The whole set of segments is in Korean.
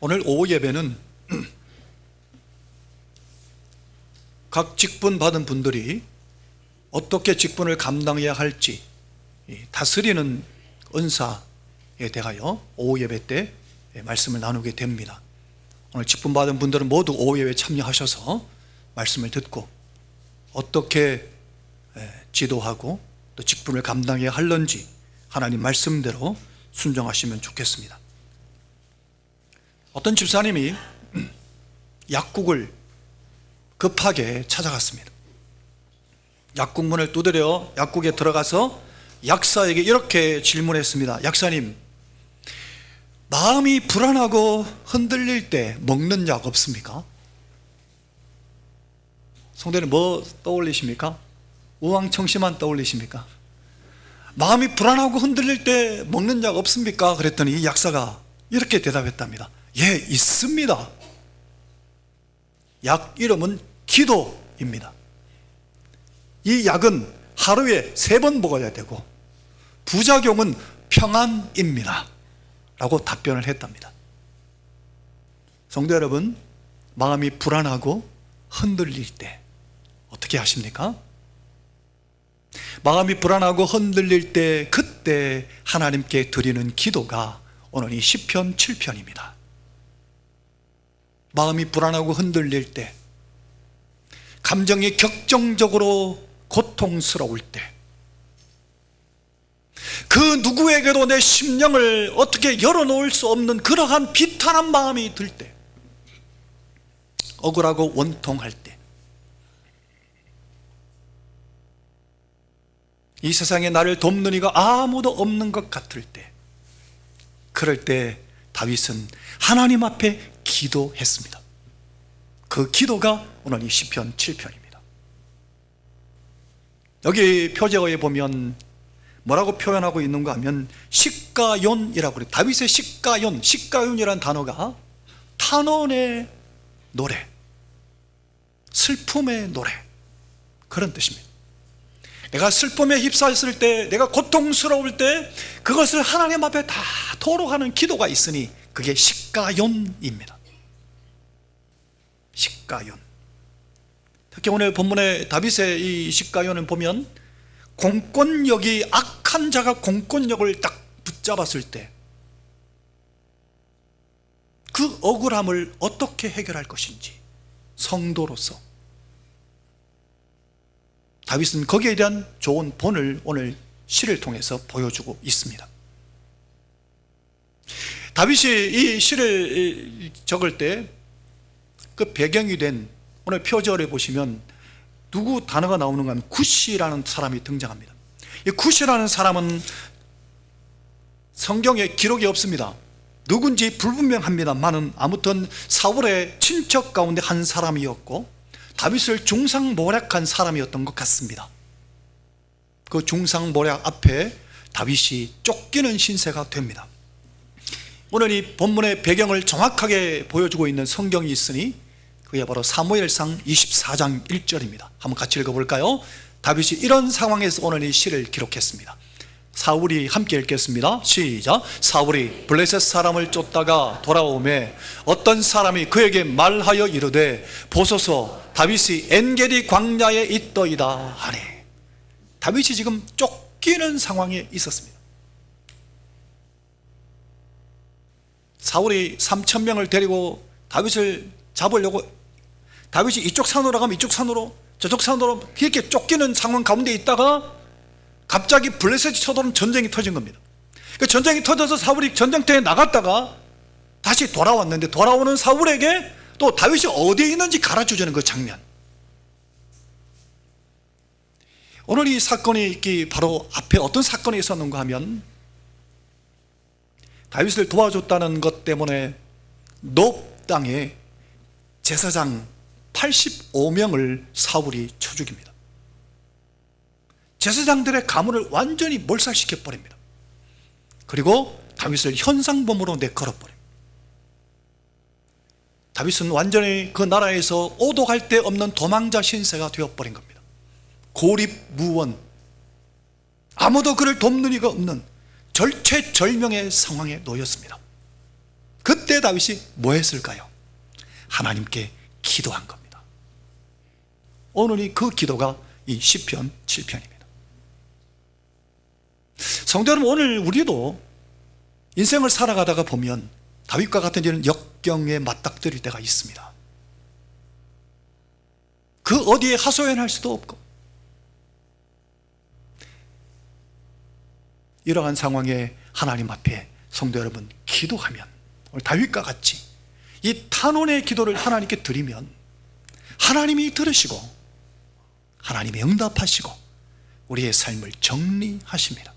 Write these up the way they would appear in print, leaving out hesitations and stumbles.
오늘 오후 예배는 각 직분 받은 분들이 어떻게 직분을 감당해야 할지 다스리는 은사에 대하여 오후 예배 때 말씀을 나누게 됩니다. 오늘 직분 받은 분들은 모두 오후 예배에 참여하셔서 말씀을 듣고 어떻게 지도하고 또 직분을 감당해야 할는지 하나님 말씀대로 순종하시면 좋겠습니다. 어떤 집사님이 약국을 급하게 찾아갔습니다. 약국 문을 두드려 약국에 들어가서 약사에게 이렇게 질문했습니다. 약사님, 마음이 불안하고 흔들릴 때 먹는 약 없습니까? 성도님 뭐 떠올리십니까? 우왕청심만 떠올리십니까? 마음이 불안하고 흔들릴 때 먹는 약 없습니까? 그랬더니 약사가 이렇게 대답했답니다. 예, 있습니다. 약 이름은 기도입니다. 이 약은 하루에 3번 먹어야 되고 부작용은 평안입니다 라고 답변을 했답니다. 성도 여러분, 마음이 불안하고 흔들릴 때 어떻게 하십니까? 마음이 불안하고 흔들릴 때 그때 하나님께 드리는 기도가 오늘 이 시편 7편입니다. 마음이 불안하고 흔들릴 때, 감정이 격정적으로 고통스러울 때, 그 누구에게도 내 심령을 어떻게 열어놓을 수 없는 그러한 비탄한 마음이 들 때, 억울하고 원통할 때, 이 세상에 나를 돕는 이가 아무도 없는 것 같을 때, 그럴 때 다윗은 하나님 앞에 기도했습니다. 그 기도가 오늘 이 시편 7편입니다. 여기 표제어에 보면 뭐라고 표현하고 있는가 하면 시가연이라고 그래요. 다윗의 시가연, 시가연이라는 단어가 탄원의 노래, 슬픔의 노래, 그런 뜻입니다. 내가 슬픔에 휩싸였을 때, 내가 고통스러울 때 그것을 하나님 앞에 다 토로하는 기도가 있으니 그게 시가연입니다. 시가연. 특히 오늘 본문의 다윗의 이 시가연을 보면 공권력이, 악한 자가 공권력을 딱 붙잡았을 때 그 억울함을 어떻게 해결할 것인지 성도로서 다윗은 거기에 대한 좋은 본을 오늘 시를 통해서 보여주고 있습니다. 다윗이 이 시를 적을 때 그 배경이 된 오늘 표절에 보시면 누구 단어가 나오는가 하면 굿이라는 사람이 등장합니다. 이 굿이라는 사람은 성경에 기록이 없습니다. 누군지 불분명합니다만은 아무튼 사울의 친척 가운데 한 사람이었고 다윗을 중상모략한 사람이었던 것 같습니다. 그 중상모략 앞에 다윗이 쫓기는 신세가 됩니다. 오늘 이 본문의 배경을 정확하게 보여주고 있는 성경이 있으니 그게 바로 사무엘상 24장 1절입니다. 한번 같이 읽어볼까요? 다윗이 이런 상황에서 오늘 이 시를 기록했습니다. 사울이 함께 읽겠습니다. 시작. 사울이 블레셋 사람을 쫓다가 돌아오매 어떤 사람이 그에게 말하여 이르되 보소서 다윗이 엔게디 광야에 있더이다 하니, 다윗이 지금 쫓기는 상황에 있었습니다. 사울이 3,000명을 데리고 다윗을 잡으려고, 다윗이 이쪽 산으로 가면 이쪽 산으로 저쪽 산으로 이렇게 쫓기는 상황 가운데 있다가 갑자기 블레셋이 쳐들어오는 전쟁이 터진 겁니다. 그 전쟁이 터져서 사울이 전쟁터에 나갔다가 다시 돌아왔는데 돌아오는 사울에게 또 다윗이 어디에 있는지 가르쳐주는 그 장면. 오늘 이 사건이 바로 앞에 어떤 사건이 있었는가 하면 다윗을 도와줬다는 것 때문에 높 땅에 제사장 85명을 사울이 쳐 죽입니다. 제사장들의 가문을 완전히 몰살시켜 버립니다. 그리고 다윗을 현상범으로 내걸어 버립니다. 다윗은 완전히 그 나라에서 오독할 데 없는 도망자 신세가 되어버린 겁니다. 고립무원, 아무도 그를 돕는 이가 없는 절체절명의 상황에 놓였습니다. 그때 다윗이 뭐 했을까요? 하나님께 기도한 겁니다. 오늘이 그 기도가 이 시편 7편입니다. 성도 여러분, 오늘 우리도 인생을 살아가다가 보면 다윗과 같은 이런 역경에 맞닥뜨릴 때가 있습니다. 그 어디에 하소연할 수도 없고, 이러한 상황에 하나님 앞에 성도 여러분 기도하면, 오늘 다윗과 같이 이 탄원의 기도를 하나님께 드리면 하나님이 들으시고 하나님이 응답하시고 우리의 삶을 정리하십니다.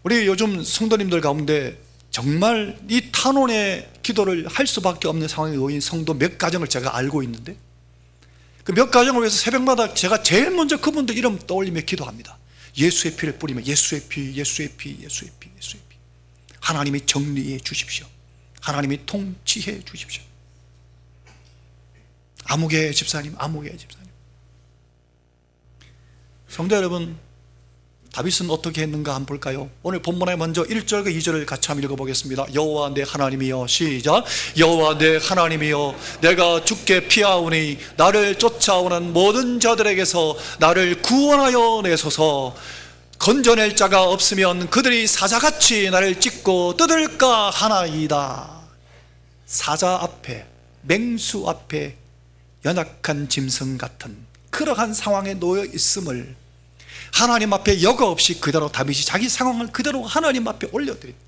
우리 요즘 성도님들 가운데 정말 이 탄원의 기도를 할 수밖에 없는 상황에 놓인 성도 몇 가정을 제가 알고 있는데, 그 몇 가정을 위해서 새벽마다 제가 제일 먼저 그분들 이름 떠올리며 기도합니다. 예수의 피를 뿌리며 예수의 피, 예수의 피, 예수의 피, 예수의 피. 하나님이 정리해 주십시오. 하나님이 통치해 주십시오. 아무개 집사님, 아무개 집사님. 성도 여러분, 다윗은 어떻게 했는가 한번 볼까요? 오늘 본문에 먼저 1절과 2절을 같이 한번 읽어보겠습니다. 여호와 내 하나님이여, 시작. 여호와 내 하나님이여, 내가 주께 피하오니 나를 쫓아오는 모든 자들에게서 나를 구원하여 내소서. 건져낼 자가 없으면 그들이 사자같이 나를 찢고 뜯을까 하나이다. 사자 앞에, 맹수 앞에 연약한 짐승 같은 그러한 상황에 놓여 있음을 하나님 앞에 여과 없이 그대로 다윗이 자기 상황을 그대로 하나님 앞에 올려드립니다.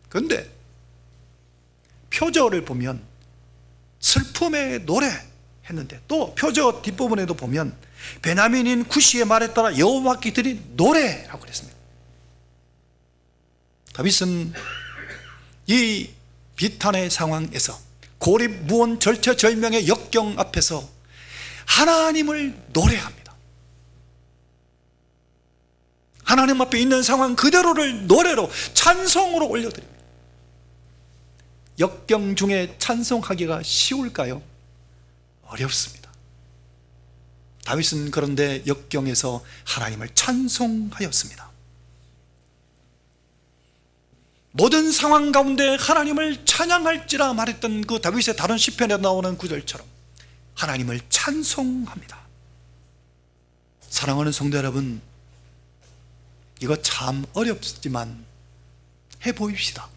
그런데 표절을 보면 슬픔의 노래 했는데, 또 표절 뒷부분에도 보면 베냐민인 구시의 말에 따라 여호와께 드린 노래라고 그랬습니다. 다윗은 이 비탄의 상황에서 고립무원 절체절명의 역경 앞에서 하나님을 노래합니다. 하나님 앞에 있는 상황 그대로를 노래로, 찬송으로 올려드립니다. 역경 중에 찬송하기가 쉬울까요? 어렵습니다. 다윗은 그런데 역경에서 하나님을 찬송하였습니다. 모든 상황 가운데 하나님을 찬양할지라 말했던 그 다윗의 다른 시편에 나오는 구절처럼 하나님을 찬송합니다. 사랑하는 성도 여러분, 이거 참 어렵지만 해보입시다.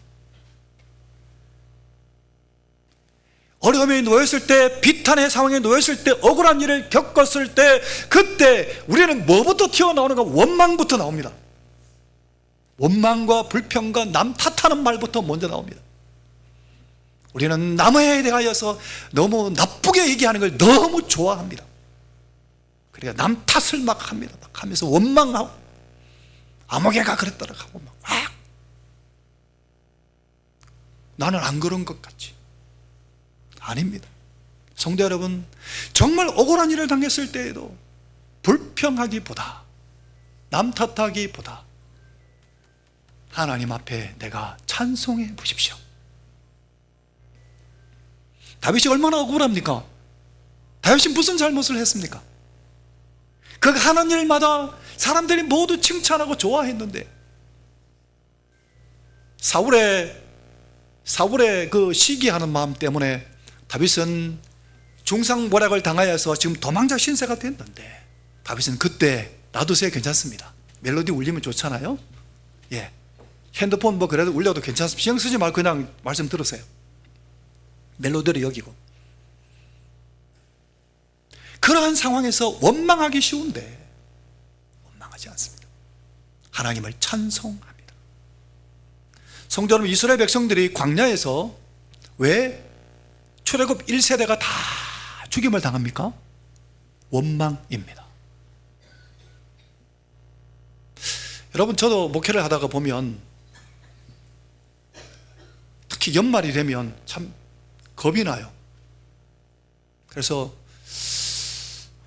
어려움에 놓였을 때, 비탄의 상황에 놓였을 때, 억울한 일을 겪었을 때, 그때 우리는 뭐부터 튀어나오는가? 원망부터 나옵니다. 원망과 불평과 남 탓하는 말부터 먼저 나옵니다. 우리는 남에 대하여서 너무 나쁘게 얘기하는 걸 너무 좋아합니다. 그러니까 남 탓을 막 합니다. 막 하면서 원망하고, 아무개가 그랬더라 하고 막 나는 안 그런 것 같지. 아닙니다. 성도 여러분, 정말 억울한 일을 당했을 때에도 불평하기보다, 남 탓하기보다 하나님 앞에 내가 찬송해 보십시오. 다윗이 얼마나 억울합니까? 다윗이 무슨 잘못을 했습니까? 그 하는 일마다 사람들이 모두 칭찬하고 좋아했는데, 사울의 그 시기하는 마음 때문에 다윗은 중상모략을 당하여서 지금 도망자 신세가 됐는데, 다윗은 그때 놔두세요, 괜찮습니다. 멜로디 울리면 좋잖아요. 예, 핸드폰 뭐 그래도 울려도 괜찮습니다. 신경 쓰지 말고 그냥 말씀 들으세요. 멜로디를 여기고. 그러한 상황에서 원망하기 쉬운데 원망하지 않습니다. 하나님을 찬송합니다. 성도 여러분, 이스라엘 백성들이 광야에서 왜 출애굽 1세대가 다 죽임을 당합니까? 원망입니다. 여러분, 저도 목회를 하다가 보면 특히 연말이 되면 참 겁이 나요. 그래서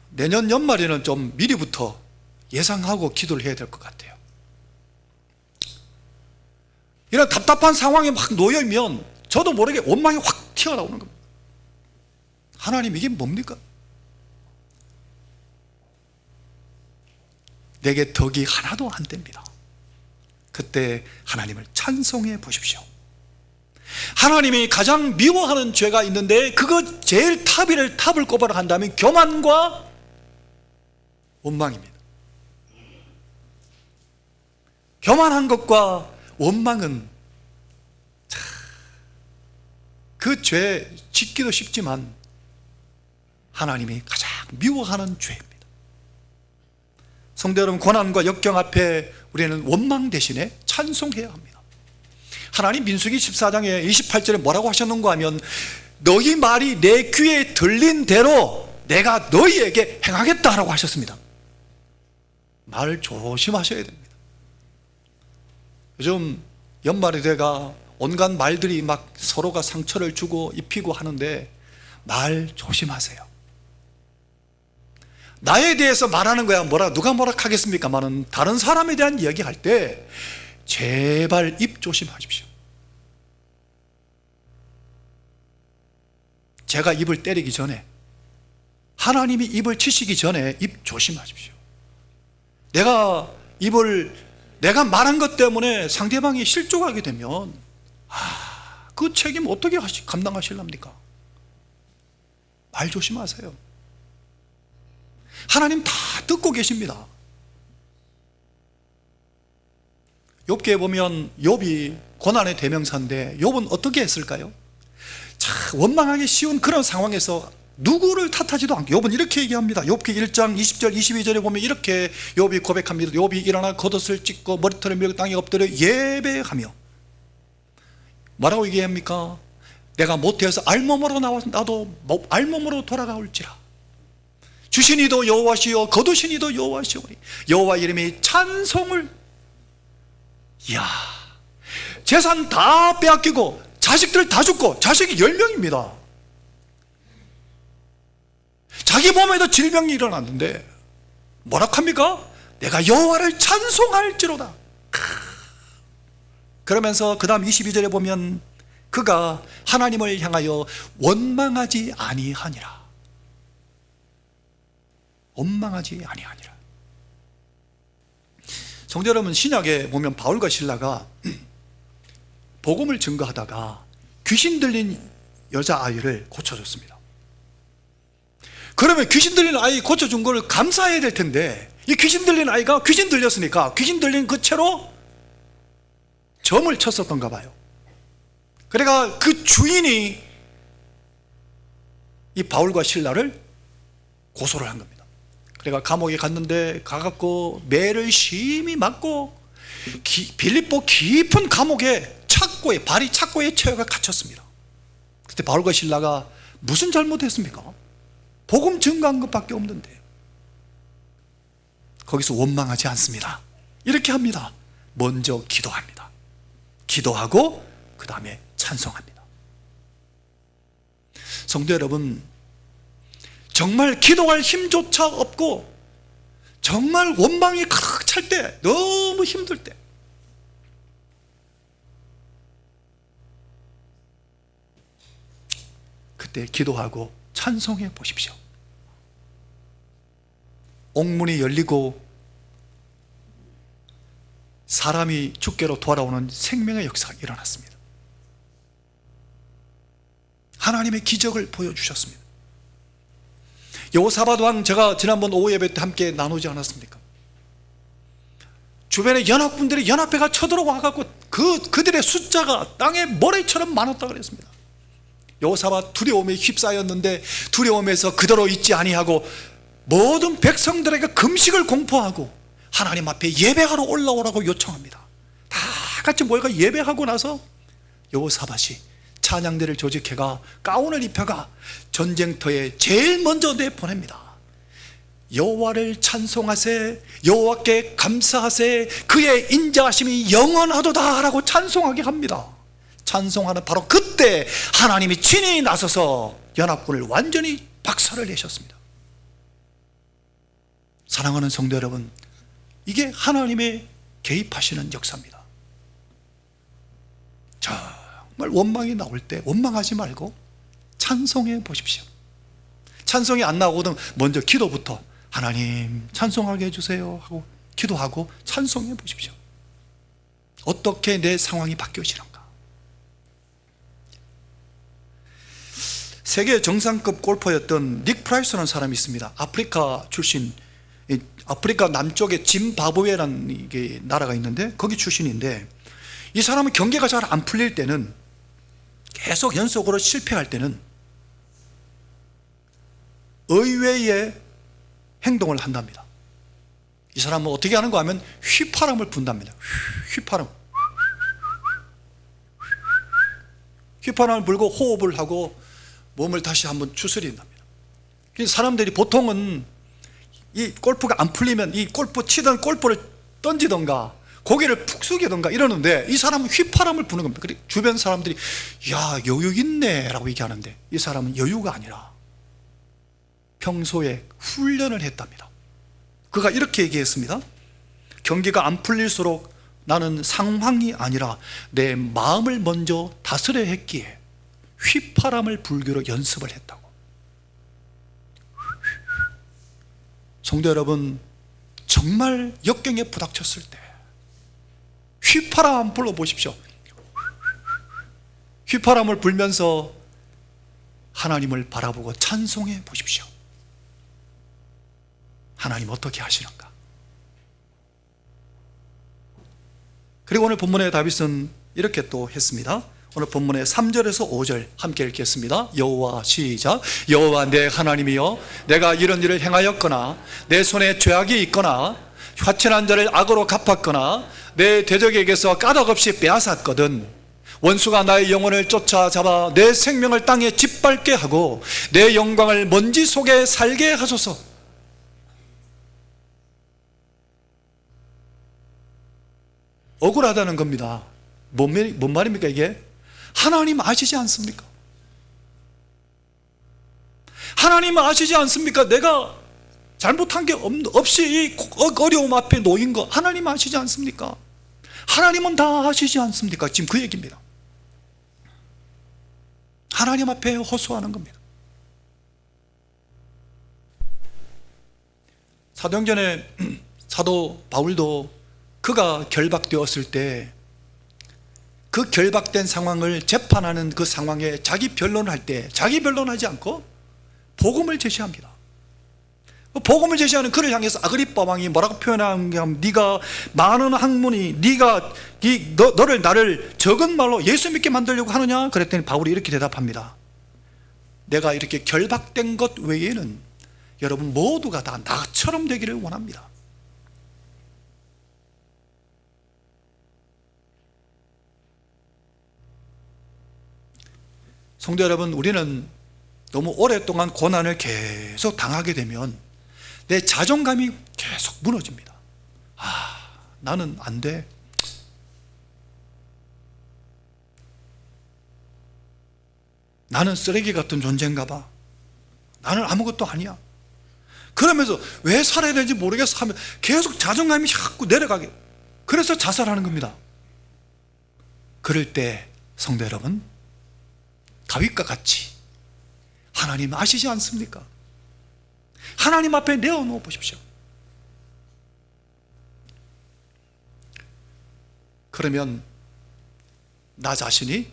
내년 연말에는 좀 미리부터 예상하고 기도를 해야 될 것 같아요. 이런 답답한 상황에 막 놓여있으면 저도 모르게 원망이 확 튀어나오는 겁니다. 하나님, 이게 뭡니까? 내게 덕이 하나도 안 됩니다. 그때 하나님을 찬송해 보십시오. 하나님이 가장 미워하는 죄가 있는데 그거 제일 탑을 꼽아라 한다면 교만과 원망입니다. 교만한 것과 원망은 그 죄 짓기도 쉽지만 하나님이 가장 미워하는 죄입니다. 성도 여러분, 고난과 역경 앞에 우리는 원망 대신에 찬송해야 합니다. 하나님 민수기 14장에 28절에 뭐라고 하셨는가 하면 너희 말이 내 귀에 들린 대로 내가 너희에게 행하겠다라고 하셨습니다. 말 조심하셔야 됩니다. 요즘 연말이 돼가 온갖 말들이 막 서로가 상처를 주고 입히고 하는데 말 조심하세요. 나에 대해서 말하는 거야 누가 뭐라 하겠습니까만은 다른 사람에 대한 이야기할 때 제발 입 조심하십시오. 제가 입을 때리기 전에, 하나님이 입을 치시기 전에 입 조심하십시오. 내가 말한 것 때문에 상대방이 실족하게 되면 그 책임 어떻게 감당하실랍니까? 말 조심하세요. 하나님 다 듣고 계십니다. 욥기에 보면 욥이 고난의 대명사인데 욥은 어떻게 했을까요? 원망하기 쉬운 그런 상황에서 누구를 탓하지도 않고 욥은 이렇게 얘기합니다. 욥기 1장 20절 22절에 보면 이렇게 욥이 고백합니다. 욥이 일어나 겉옷을 찢고 머리털을 밀고 땅에 엎드려 예배하며 뭐라고 얘기합니까? 내가 모태에서 알몸으로 나와서 나도 알몸으로 돌아가올지라. 주신 이도 여호와시요 거두신 이도 여호와시오니 여호와 이름이 찬송을. 이야, 재산 다 빼앗기고 자식들 다 죽고, 자식이 10명입니다 자기 몸에도 질병이 일어났는데 뭐라 합니까? 내가 여호와를 찬송할지로다. 그러면서 그 다음 22절에 보면 그가 하나님을 향하여 원망하지 아니하니라. 원망하지 아니하니라. 성도 여러분, 신약에 보면 바울과 실라가 복음을 증거하다가 귀신 들린 여자아이를 고쳐줬습니다. 그러면 귀신 들린 아이 고쳐준 걸 감사해야 될 텐데, 이 귀신 들린 아이가 귀신 들렸으니까 귀신 들린 그 채로 점을 쳤었던가 봐요. 그러니까 그 주인이 이 바울과 실라를 고소를 한 겁니다. 그러니까 감옥에 갔는데 가갖고 매를 심히 맞고 빌립보 깊은 감옥에 발이 착고에 처해가 갇혔습니다. 그때 바울과 실라가 무슨 잘못했습니까? 복음 증거한 것밖에 없는데 거기서 원망하지 않습니다. 이렇게 합니다. 먼저 기도합니다. 기도하고 그 다음에 찬송합니다. 성도 여러분, 정말 기도할 힘조차 없고 정말 원망이 가득 찰 때, 너무 힘들 때 그때 기도하고 찬송해 보십시오. 옥문이 열리고 사람이 주께로 돌아오는 생명의 역사가 일어났습니다. 하나님의 기적을 보여주셨습니다. 여호사밧 왕, 제가 지난번 오후 예배 때 함께 나누지 않았습니까? 주변에 연합군들이 연합회가 쳐들어와갖고 그들의 숫자가 땅에 모래처럼 많았다고 그랬습니다. 여호사밧 두려움에 휩싸였는데 두려움에서 그대로 있지 아니하고 모든 백성들에게 금식을 공포하고 하나님 앞에 예배하러 올라오라고 요청합니다. 다 같이 모여가 예배하고 나서 여호사밧이 찬양대를 조직해가 가운을 입혀가 전쟁터에 제일 먼저 내보냅니다. 여호와를 찬송하세, 여호와께 감사하세, 그의 인자하심이 영원하도다 라고 찬송하게 합니다. 찬송하는 바로 그때 하나님이 친히 나서서 연합군을 완전히 박살을 내셨습니다. 사랑하는 성도 여러분, 이게 하나님의 개입하시는 역사입니다. 정말 원망이 나올 때 원망하지 말고 찬송해 보십시오. 찬송이 안 나오거든 먼저 기도부터 하나님 찬송하게 해주세요 하고 기도하고 찬송해 보십시오. 어떻게 내 상황이 바뀌어지는가? 세계 정상급 골퍼였던 닉 프라이스라는 사람이 있습니다. 아프리카 출신, 아프리카 남쪽에 짐바브웨라는 이게 나라가 있는데 거기 출신인데, 이 사람은 경기가 잘 안 풀릴 때는, 계속 연속으로 실패할 때는 의외의 행동을 한답니다. 이 사람은 어떻게 하는가 하면 휘파람을 분답니다. 휘파람을 불고 호흡을 하고 몸을 다시 한번 추스린답니다. 그래서 사람들이 보통은 이 골프가 안 풀리면 이 골프 치던 골프를 던지던가 고개를 푹 숙이던가 이러는데, 이 사람은 휘파람을 부는 겁니다. 그리고 주변 사람들이 야, 여유 있네 라고 얘기하는데, 이 사람은 여유가 아니라 평소에 훈련을 했답니다. 그가 이렇게 얘기했습니다. 경기가 안 풀릴수록 나는 상황이 아니라 내 마음을 먼저 다스려야 했기에 휘파람을 불기로 연습을 했다고. 성도 여러분, 정말 역경에 부닥쳤을 때 휘파람 한번 불러보십시오. 휘파람을 불면서 하나님을 바라보고 찬송해 보십시오. 하나님 어떻게 하시는가? 그리고 오늘 본문의 다윗은 이렇게 또 했습니다. 오늘 본문의 3절에서 5절 함께 읽겠습니다. 여호와, 시작. 여호와 내 하나님이여, 내가 이런 일을 행하였거나 내 손에 죄악이 있거나 화친한 자를 악으로 갚았거나 내 대적에게서 까닭없이 빼앗았거든 원수가 나의 영혼을 쫓아잡아 내 생명을 땅에 짓밟게 하고 내 영광을 먼지 속에 살게 하소서. 억울하다는 겁니다. 뭔 말입니까 이게? 하나님 아시지 않습니까? 하나님 아시지 않습니까? 내가 잘못한 게 없이 이 어려움 앞에 놓인 거 하나님 아시지 않습니까? 하나님은 다 아시지 않습니까? 지금 그 얘기입니다. 하나님 앞에 호소하는 겁니다. 사도행전에 사도 바울도 그가 결박되었을 때 그 결박된 상황을 재판하는 그 상황에 자기 변론을 할 때 자기 변론하지 않고 복음을 제시합니다. 복음을 제시하는 그를 향해서 아그리빠 왕이 뭐라고 표현하냐면, 네가 많은 학문이 너를 나를 적은 말로 예수 믿게 만들려고 하느냐? 그랬더니 바울이 이렇게 대답합니다. 내가 이렇게 결박된 것 외에는 여러분 모두가 다 나처럼 되기를 원합니다. 성도 여러분, 우리는 너무 오랫동안 고난을 계속 당하게 되면 내 자존감이 계속 무너집니다. 나는 안 돼. 나는 쓰레기 같은 존재인가 봐. 나는 아무것도 아니야. 그러면서 왜 살아야 되는지 모르겠어 하면 계속 자존감이 자꾸 내려가게. 그래서 자살하는 겁니다. 그럴 때 성도 여러분, 다윗과 같이 하나님 아시지 않습니까? 하나님 앞에 내어놓아 보십시오. 그러면 나 자신이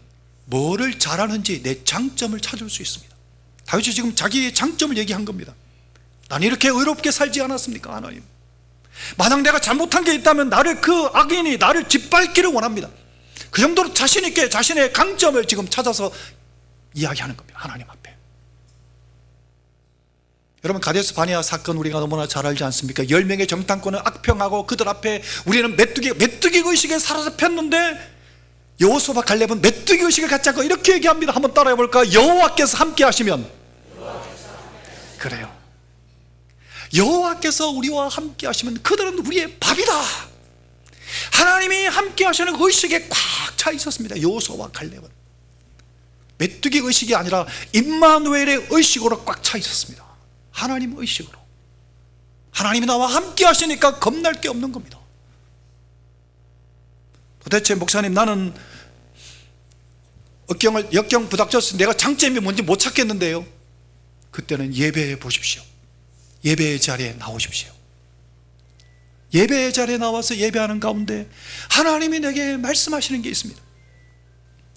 뭐를 잘하는지 내 장점을 찾을 수 있습니다. 다윗이 지금 자기의 장점을 얘기한 겁니다. 나는 이렇게 의롭게 살지 않았습니까? 하나님, 만약 내가 잘못한 게 있다면 그 악인이 나를 짓밟기를 원합니다. 그 정도로 자신 있게 자신의 강점을 지금 찾아서 이야기하는 겁니다. 하나님 앞에. 여러분, 가데스 바네아 사건 우리가 너무나 잘 알지 않습니까? 10명의 정탐꾼을 악평하고 그들 앞에 우리는 메뚜기 의식에 사로잡혔는데 여호수아와 갈렙은 메뚜기 의식을 갖지 않고 이렇게 얘기합니다. 한번 따라해 볼까? 여호와께서 함께 하시면. 그래요. 여호와께서 우리와 함께 하시면 그들은 우리의 밥이다. 하나님이 함께 하시는 의식에 꽉 차 있었습니다. 여호수아와 갈렙은 메뚜기 의식이 아니라 임마누엘의 의식으로 꽉 차 있었습니다. 하나님 의식으로. 하나님이 나와 함께 하시니까 겁날 게 없는 겁니다. 도대체 목사님, 나는 역경 부닥쳤을 때 내가 장점이 뭔지 못 찾겠는데요. 그때는 예배해 보십시오. 예배의 자리에 나오십시오. 예배 자리에 나와서 예배하는 가운데 하나님이 내게 말씀하시는 게 있습니다.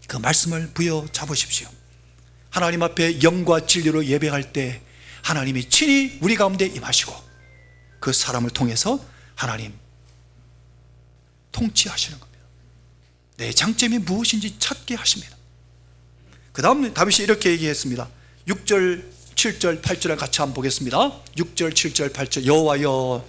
그 말씀을 부여잡으십시오. 하나님 앞에 영과 진리로 예배할 때 하나님이 친히 우리 가운데 임하시고 그 사람을 통해서 하나님 통치하시는 겁니다. 내 장점이 무엇인지 찾게 하십니다. 그 다음 다윗이 이렇게 얘기했습니다. 6절, 7절, 8절을 같이 한번 보겠습니다. 6절, 7절, 8절. 여호와여,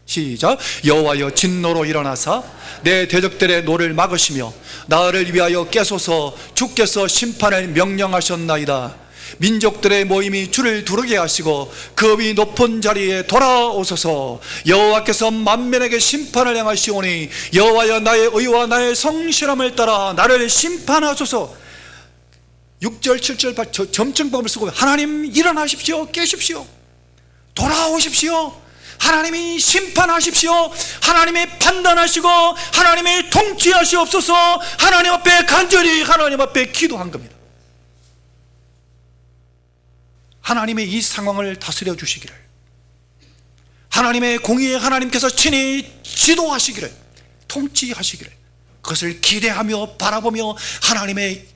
시작. 여호와여 진노로 일어나사 내 대적들의 노를 막으시며 나를 위하여 깨소서. 주께서 심판을 명령하셨나이다. 민족들의 모임이 주를 두르게 하시고 그 위 높은 자리에 돌아오소서. 여호와께서 만민에게 심판을 행하시오니 여호와여 나의 의와 나의 성실함을 따라 나를 심판하소서. 6절, 7절, 8절 점증법을 쓰고 하나님 일어나십시오. 깨십시오. 돌아오십시오. 하나님이 심판하십시오. 하나님이 판단하시고 하나님이 통치하시옵소서. 하나님 앞에 간절히 하나님 앞에 기도한 겁니다. 하나님의 이 상황을 다스려 주시기를, 하나님의 공의에 하나님께서 친히 지도하시기를, 통치하시기를, 그것을 기대하며 바라보며 하나님의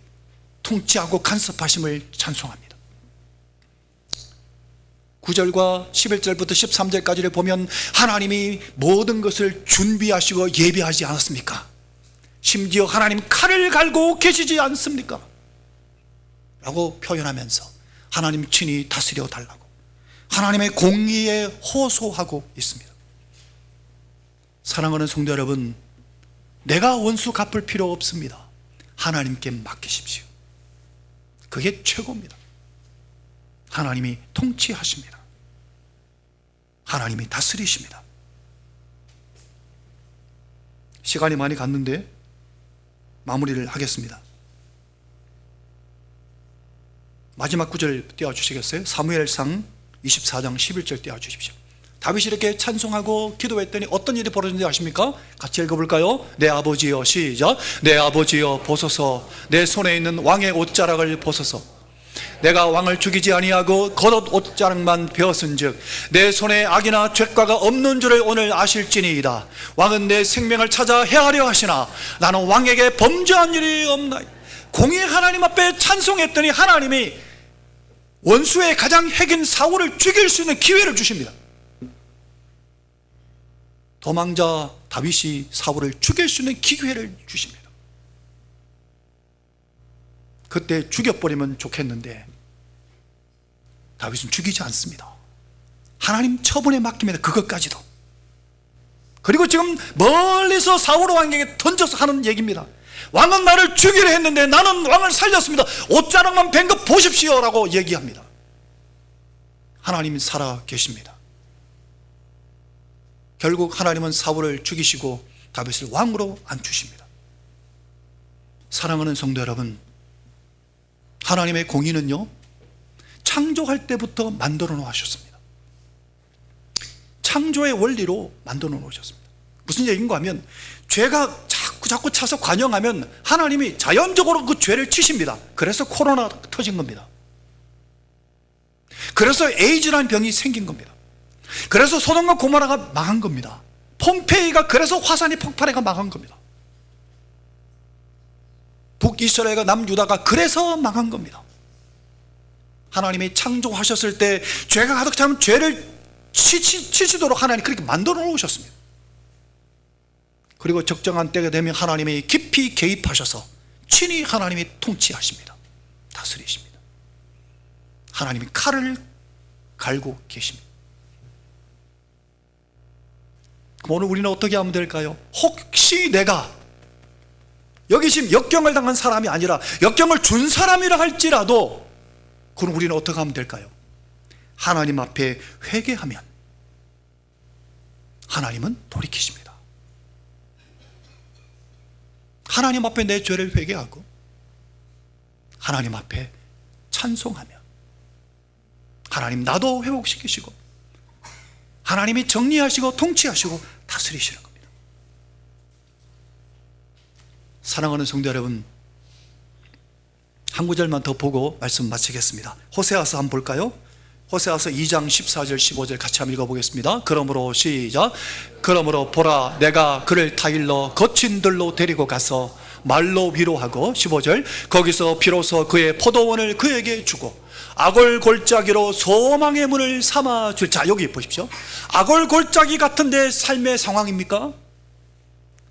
통치하고 간섭하심을 찬송합니다. 9절과 11절부터 13절까지를 보면 하나님이 모든 것을 준비하시고 예비하지 않았습니까? 심지어 하나님 칼을 갈고 계시지 않습니까? 라고 표현하면서 하나님 친히 다스려 달라고 하나님의 공의에 호소하고 있습니다. 사랑하는 성도 여러분, 내가 원수 갚을 필요 없습니다. 하나님께 맡기십시오. 그게 최고입니다. 하나님이 통치하십니다. 하나님이 다스리십니다. 시간이 많이 갔는데 마무리를 하겠습니다. 마지막 구절 띄워주시겠어요? 사무엘상 24장 11절 띄워주십시오. 다윗이 이렇게 찬송하고 기도했더니 어떤 일이 벌어졌는지 아십니까? 같이 읽어볼까요? 내 아버지여, 시작. 내 아버지여 보소서. 내 손에 있는 왕의 옷자락을 보소서. 내가 왕을 죽이지 아니하고 겉옷 옷자락만 베었은즉 내 손에 악이나 죄과가 없는 줄을 오늘 아실지니이다. 왕은 내 생명을 찾아 해하려 하시나 나는 왕에게 범죄한 일이 없나이다. 공의 하나님 앞에 찬송했더니 하나님이 원수의 가장 핵인 사울을 죽일 수 있는 기회를 주십니다. 도망자 다윗이 사울을 죽일 수 있는 기회를 주십니다. 그때 죽여버리면 좋겠는데 다윗은 죽이지 않습니다. 하나님 처분에 맡깁니다. 그것까지도. 그리고 지금 멀리서 사울 왕에게 던져서 하는 얘기입니다. 왕은 나를 죽이려 했는데 나는 왕을 살렸습니다. 옷자락만 벤 거 보십시오 라고 얘기합니다. 하나님이 살아 계십니다. 결국 하나님은 사울을 죽이시고 다윗을 왕으로 앉히십니다. 사랑하는 성도 여러분, 하나님의 공의는요 창조할 때부터 만들어 놓으셨습니다. 창조의 원리로 만들어 놓으셨습니다. 무슨 얘기인가 하면 죄가 자꾸 차서 관영하면 하나님이 자연적으로 그 죄를 치십니다. 그래서 코로나 터진 겁니다. 그래서 에이즈라는 병이 생긴 겁니다. 그래서 소돔과 고모라가 망한 겁니다. 폼페이가 그래서 화산이 폭발해가 망한 겁니다. 북이스라엘과 남유다가 그래서 망한 겁니다. 하나님이 창조하셨을 때 죄가 가득 차면 죄를 치시도록 하나님이 그렇게 만들어 놓으셨습니다. 그리고 적정한 때가 되면 하나님이 깊이 개입하셔서 친히 하나님이 통치하십니다. 다스리십니다. 하나님이 칼을 갈고 계십니다. 그럼 오늘 우리는 어떻게 하면 될까요? 혹시 내가 여기 지금 역경을 당한 사람이 아니라 역경을 준 사람이라 할지라도 그럼 우리는 어떻게 하면 될까요? 하나님 앞에 회개하면 하나님은 돌이키십니다. 하나님 앞에 내 죄를 회개하고 하나님 앞에 찬송하며 하나님 나도 회복시키시고 하나님이 정리하시고 통치하시고 다스리시는 겁니다. 사랑하는 성도 여러분, 한 구절만 더 보고 말씀 마치겠습니다. 호세아서 한번 볼까요? 호세아서 2장 14절 15절 같이 한번 읽어보겠습니다. 그러므로 시작. 그러므로 보라, 내가 그를 타일러 거친 들로 데리고 가서 말로 위로하고, 15절, 거기서 비로소 그의 포도원을 그에게 주고 악을 골짜기로 소망의 문을 삼아줄. 자, 여기 보십시오. 악을 골짜기 같은 내 삶의 상황입니까?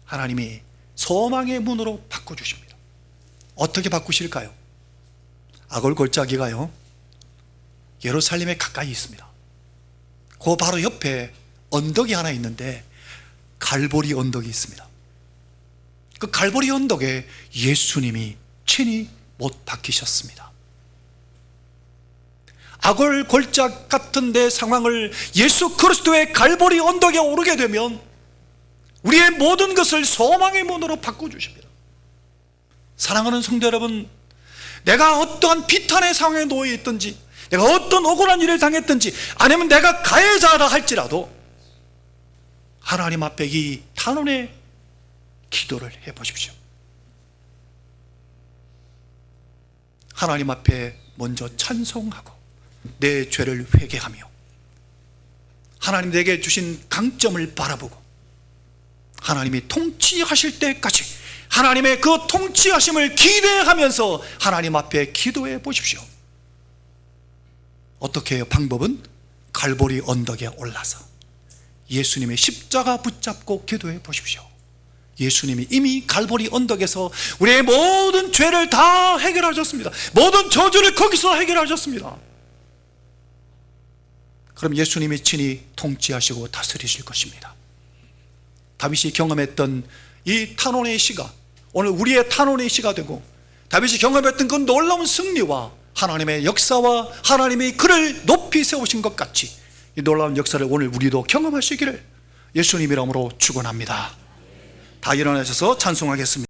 하나님이 소망의 문으로 바꿔주십니다. 어떻게 바꾸실까요? 악을 골짜기가요, 예루살렘에 가까이 있습니다. 그 바로 옆에 언덕이 하나 있는데 갈보리 언덕이 있습니다. 그 갈보리 언덕에 예수님이 친히 못 박히셨습니다. 악을 골짜기 같은 내 상황을 예수 그리스도의 갈보리 언덕에 오르게 되면 우리의 모든 것을 소망의 문으로 바꿔주십니다. 사랑하는 성도 여러분, 내가 어떠한 비탄의 상황에 놓여 있든지, 내가 어떤 억울한 일을 당했든지, 아니면 내가 가해자라 할지라도 하나님 앞에 이 탄원의 기도를 해보십시오. 하나님 앞에 먼저 찬송하고 내 죄를 회개하며 하나님 내게 주신 강점을 바라보고 하나님이 통치하실 때까지 하나님의 그 통치하심을 기대하면서 하나님 앞에 기도해 보십시오. 어떻게 해요? 방법은 갈보리 언덕에 올라서 예수님의 십자가 붙잡고 기도해 보십시오. 예수님이 이미 갈보리 언덕에서 우리의 모든 죄를 다 해결하셨습니다. 모든 저주를 거기서 해결하셨습니다. 그럼 예수님이 친히 통치하시고 다스리실 것입니다. 다윗이 경험했던 이 탄원의 시가 오늘 우리의 탄원의 시가 되고, 다윗이 경험했던 그 놀라운 승리와 하나님의 역사와 하나님이 그를 높이 세우신 것 같이 이 놀라운 역사를 오늘 우리도 경험하시기를 예수님 이름으로 축원합니다. 다 일어나셔서 찬송하겠습니다.